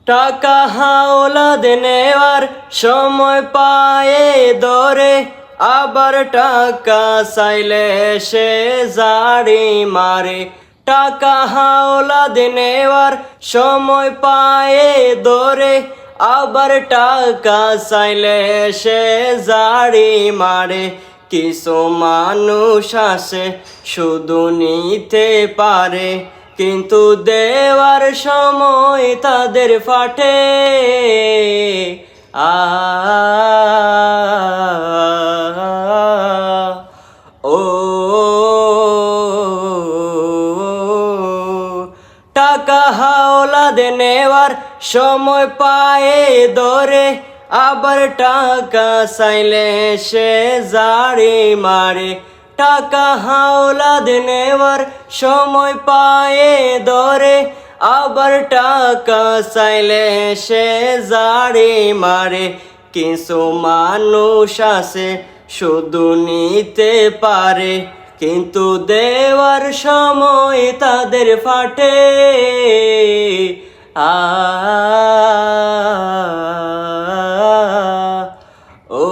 টাকা হাওলাদ নেওয়ার সময় পায়ে ধরে, আবার টাকা চাইলে সে জাড়ি মারে। টাকা হাওলাদ নেওয়ার সময় পায়ে ধরে, আবার টাকা চাইলে সে জাড়ি মারে। কিছু মানুষ আছে শুধু নিতে পারে, কিন্তু দেওয়ার সময় তাদের ফাটে। আ ও টাকা হাওলাদ নেওয়ার সময় পায়ে ধরে, আবার টাকা চাইলে সে জাড়ি মারে। টাকা হাওলাদ নেওয়ার সময় পায়ে ধরে, আবার টাকা চাইলে সে জাড়ি মারে। কিছু মানুষ আছে শুধু নিতে পারে, কিন্তু দেওয়ার সময় তাদের ফাটে। আ ও